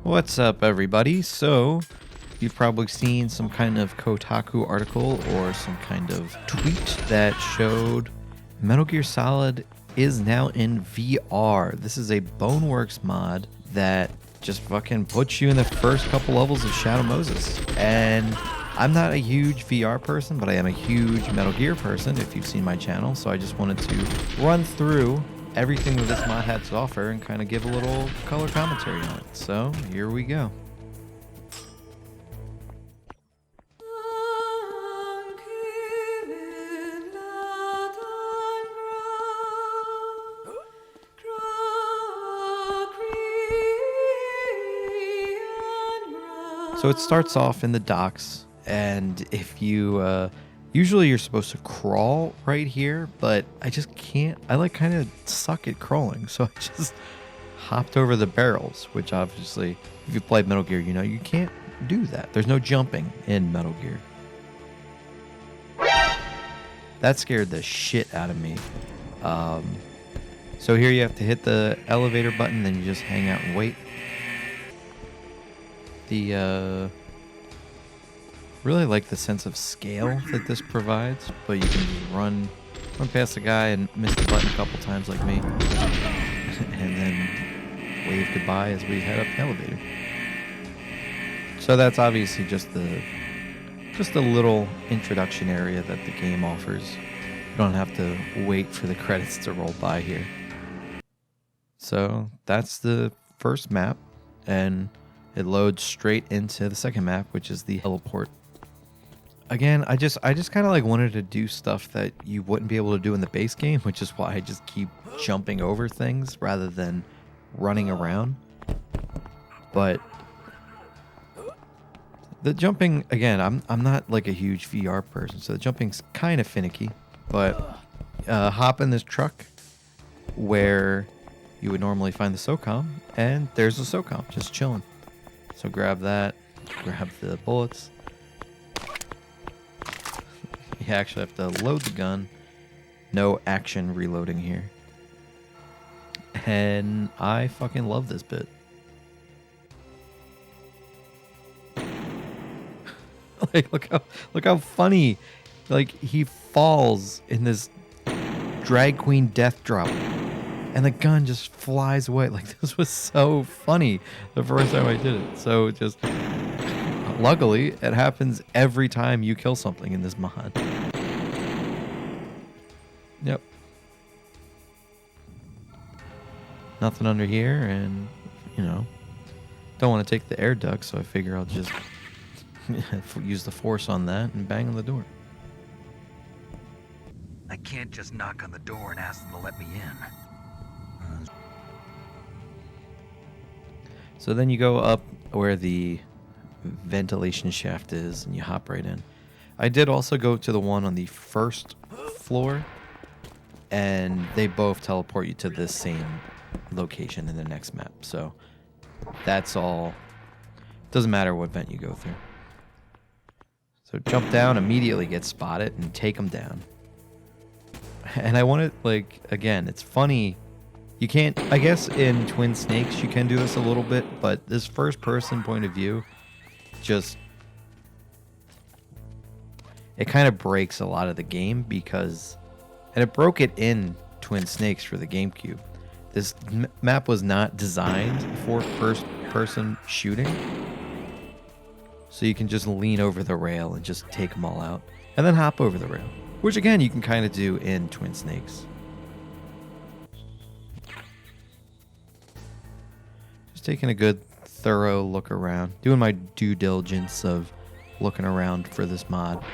What's up, everybody? So, you've probably seen some kind of Kotaku article or some kind of tweet that showed Metal Gear Solid is now in VR. This is a Boneworks mod that just fucking puts you in the first couple levels of Shadow Moses. And I'm not a huge VR person, but I am a huge Metal Gear person, if you've seen my channel. So I just wanted to run through everything that this mod had to offer and kind of give a little color commentary on it. So here we go. So it starts off in the docks, and if you usually you're supposed to crawl right here, but I just can't. I like kind of suck at crawling, so I just hopped over the barrels, which obviously, if you played Metal Gear, you know you can't do that. There's no jumping in Metal Gear. That scared the shit out of me. So here you have to hit the elevator button, then you just hang out and wait. Really like the sense of scale that this provides, but you can just run past the guy and miss the button a couple times like me, and then wave goodbye as we head up the elevator. So that's obviously just a little introduction area that the game offers. You don't have to wait for the credits to roll by here. So that's the first map, and it loads straight into the second map, which is the heliport. Again, I just kind of like wanted to do stuff that you wouldn't be able to do in the base game, which is why I just keep jumping over things rather than running around. But the jumping, again, I'm not like a huge VR person, so the jumping's kind of finicky. But hop in this truck where you would normally find the SOCOM, and there's the SOCOM just chilling. So grab that, grab the bullets. You actually have to load the gun. No action reloading here. And I fucking love this bit. Like, look how funny. Like, he falls in this drag queen death drop, and the gun just flies away. Like, this was so funny the first time I did it. So just, luckily, it happens every time you kill something in this mod. Yep. Nothing under here, and, you know, don't want to take the air duct, so I figure I'll just use the force on that and bang on the door. I can't just knock on the door and ask them to let me in. So then you go up where the ventilation shaft is, and you hop right in. I did also go to the one on the first floor, and they both teleport you to this same location in the next map. So that's all. Doesn't matter what vent you go through. So jump down, immediately get spotted, and take them down. And I want to, like, again, it's funny. You can't, I guess in Twin Snakes you can do this a little bit, but this first person point of view just, it kind of breaks a lot of the game because, and it broke it in Twin Snakes for the GameCube. This map was not designed for first person shooting, so you can just lean over the rail and just take them all out and then hop over the rail, which again you can kind of do in Twin Snakes. Taking a good thorough look around, doing my due diligence of looking around for this mod.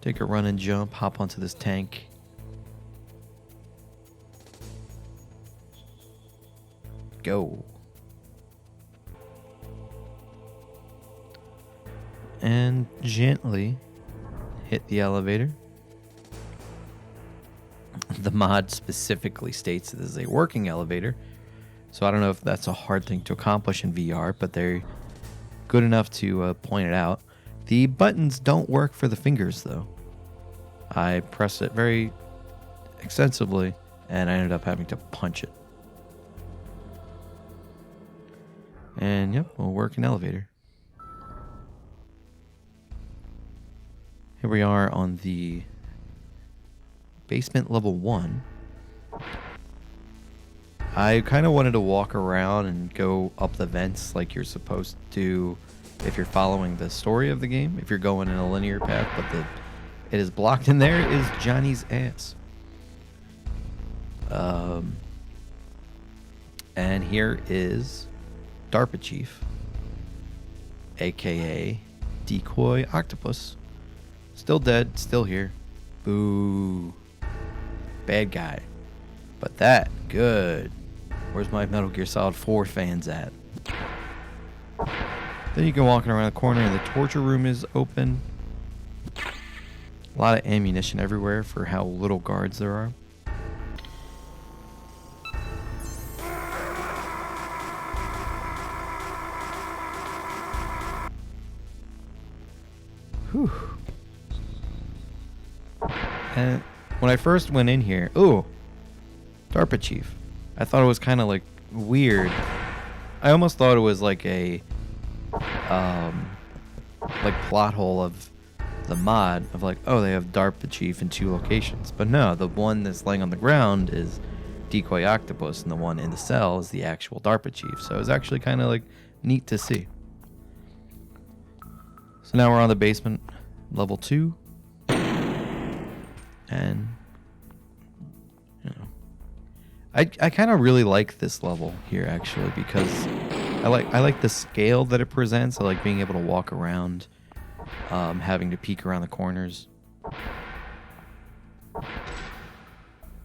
Take a run and jump, hop onto this tank. Go. And gently hit the elevator. The mod specifically states this is a working elevator, so I don't know if that's a hard thing to accomplish in VR, but they're good enough to point it out. The buttons don't work for the fingers, though. I press it very extensively, and I ended up having to punch it. And yep, we'll work an elevator. Here we are on the basement level 1. I kind of wanted to walk around and go up the vents like you're supposed to if you're following the story of the game, if you're going in a linear path, but it is blocked in there is Johnny's ass. And here is DARPA Chief, aka Decoy Octopus. Still dead, still here. Boo. Bad guy. But that, good. Where's my Metal Gear Solid 4 fans at? Then you can walk around the corner and the torture room is open. A lot of ammunition everywhere for how little guards there are. Whew. And when I first went in here, ooh, DARPA Chief. I thought it was kind of like weird. I almost thought it was like a like plot hole of the mod of like, oh, they have DARPA Chief in 2 locations. But no, the one that's laying on the ground is Decoy Octopus, and the one in the cell is the actual DARPA Chief. So it was actually kind of like neat to see. So now we're on the basement, level 2. And you know, I kind of really like this level here actually, because I like the scale that it presents. I like being able to walk around, having to peek around the corners.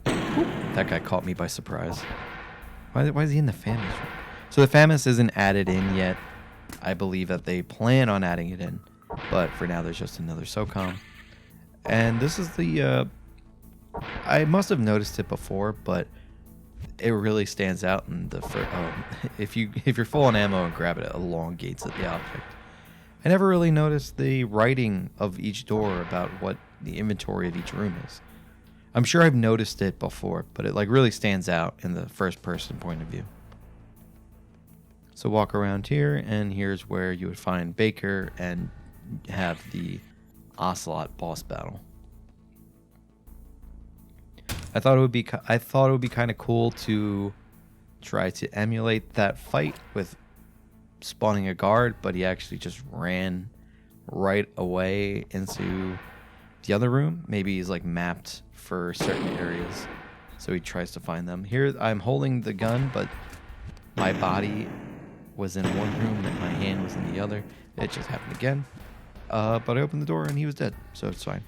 That guy caught me by surprise. Why is he in the FAMAS room? So the FAMAS isn't added in yet. I believe that they plan on adding it in, but for now there's just another SOCOM. And this is the I must have noticed it before, but it really stands out in the if you're full on ammo and grab it, it elongates the object. I never really noticed the writing of each door about what the inventory of each room is. I'm sure I've noticed it before, but it like really stands out in the first person point of view. So walk around here, and here's where you would find Baker and have the Ocelot boss battle. I thought it would be kind of cool to try to emulate that fight with spawning a guard, but he actually just ran right away into the other room. Maybe he's like mapped for certain areas, so he tries to find them. Here I'm holding the gun, but my body was in one room and my hand was in the other. It just happened again. But I opened the door and he was dead, so it's fine.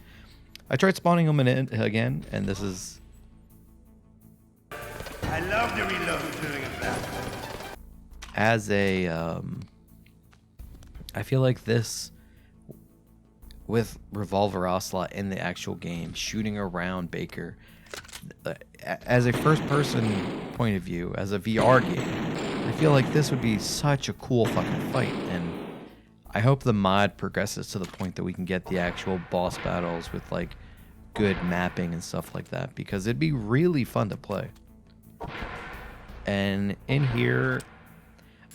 I tried spawning him again, and this is... I love the reload doing that. As a... I feel like this, with Revolver Ocelot in the actual game, shooting around Baker, as a first-person point of view, as a VR game, I feel like this would be such a cool fucking fight, and I hope the mod progresses to the point that we can get the actual boss battles with like good mapping and stuff like that, because it'd be really fun to play. And in here,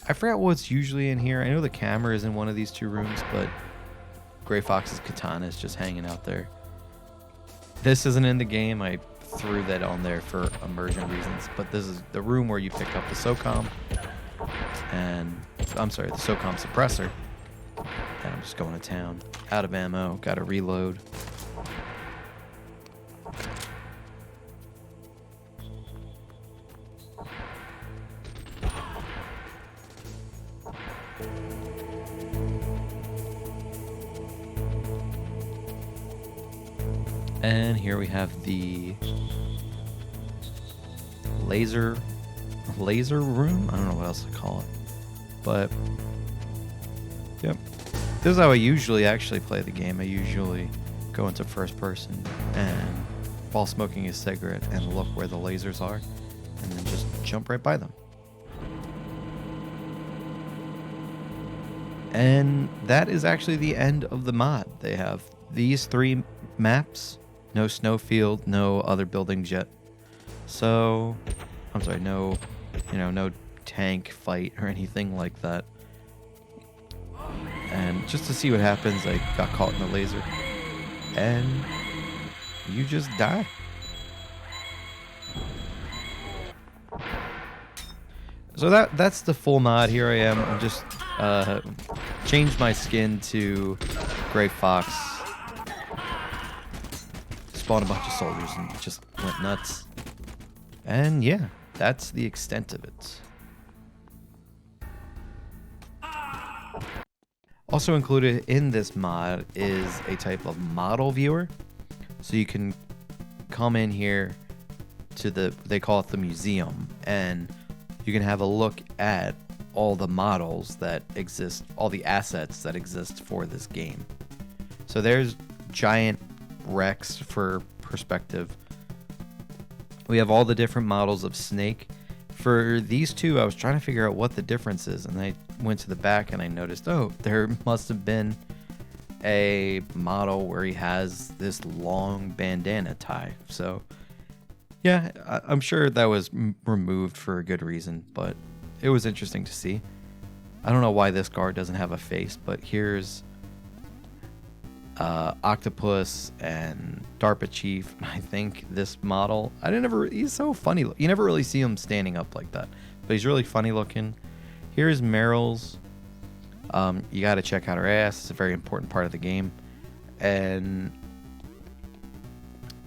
I forgot what's usually in here. I know the camera is in one of these 2 rooms, but Gray Fox's katana is just hanging out there. This isn't in the game. I threw that on there for immersion reasons, but this is the room where you pick up the SOCOM, and I'm sorry, the SOCOM suppressor. And I'm just going to town. Out of ammo. Got to reload. And here we have the laser room. I don't know what else to call it, but yep. This is how I usually actually play the game. I usually go into first person and while smoking a cigarette and look where the lasers are and then just jump right by them. And that is actually the end of the mod. They have these 3 maps, no snowfield, no other buildings yet. So, I'm sorry, no, no tank fight or anything like that. And just to see what happens, I got caught in the laser. And you just die. So that's the full mod. Here I am. I'm just changed my skin to Gray Fox. Spawned a bunch of soldiers and just went nuts. And yeah, that's the extent of it. Also included in this mod is a type of model viewer. So you can come in here to they call it the museum, and you can have a look at all the models that exist, all the assets that exist for this game. So there's giant Rex for perspective. We have all the different models of Snake. For these two, I was trying to figure out what the difference is, and I went to the back and I noticed, oh, there must have been a model where he has this long bandana tie. So yeah, I'm sure that was removed for a good reason, but it was interesting to see. I don't know why this guard doesn't have a face, but here's Octopus and DARPA Chief. I think this model, he's so funny. You never really see him standing up like that, but he's really funny looking. Here's Meryl's. You got to check out her ass. It's a very important part of the game. And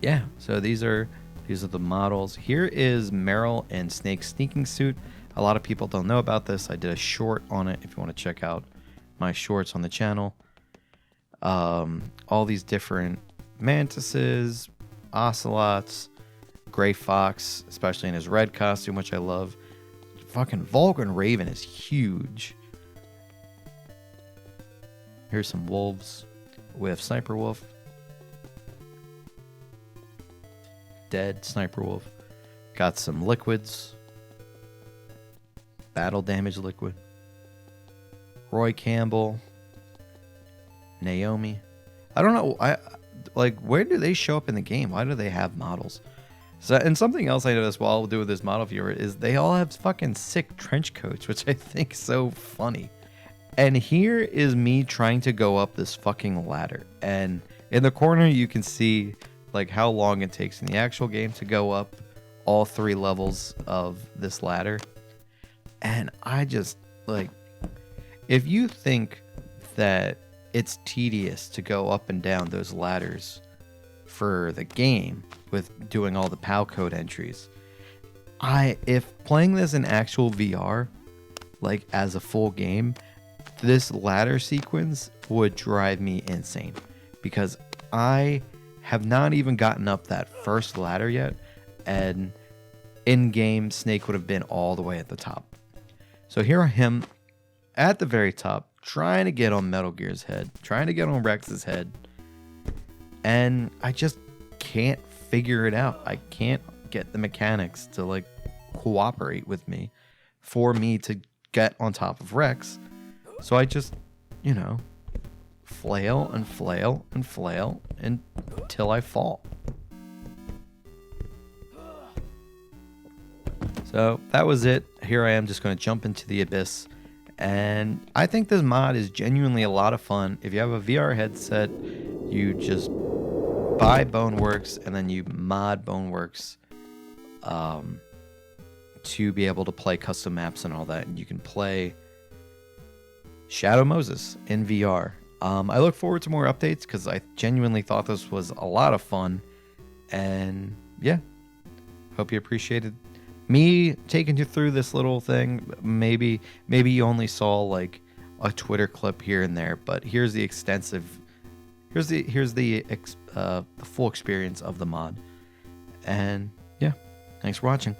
yeah, so these are the models. Here is Meryl and Snake's sneaking suit. A lot of people don't know about this. I did a short on it if you want to check out my shorts on the channel. All these different mantises, ocelots, Gray Fox, especially in his red costume, which I love. Fucking Vulcan Raven is huge. Here's some wolves. We have Sniper Wolf. Dead Sniper Wolf. Got some liquids. Battle damage liquid. Roy Campbell. Naomi. I don't know. Where do they show up in the game? Why do they have models? So, and something else I noticed while I'll do with this model viewer is they all have fucking sick trench coats, which I think is so funny. And here is me trying to go up this fucking ladder. And in the corner, you can see like how long it takes in the actual game to go up all 3 levels of this ladder. And I just like, if you think that it's tedious to go up and down those ladders for the game with doing all the PAL code entries, if playing this in actual VR, like as a full game, this ladder sequence would drive me insane, because I have not even gotten up that first ladder yet, and in-game Snake would have been all the way at the top. So here I am at the very top, trying to get on Metal Gear's head, trying to get on Rex's head, and I just can't figure it out. I can't get the mechanics to like cooperate with me for me to get on top of Rex. So I just, flail and flail and flail until I fall. So that was it. Here I am just going to jump into the abyss. And I think this mod is genuinely a lot of fun. If you have a VR headset, you just buy Boneworks and then you mod Boneworks to be able to play custom maps and all that. And you can play Shadow Moses in VR. I look forward to more updates because I genuinely thought this was a lot of fun. And yeah, hope you appreciated me taking you through this little thing. Maybe you only saw like a Twitter clip here and there, but here's the full experience of the mod. And yeah, thanks for watching.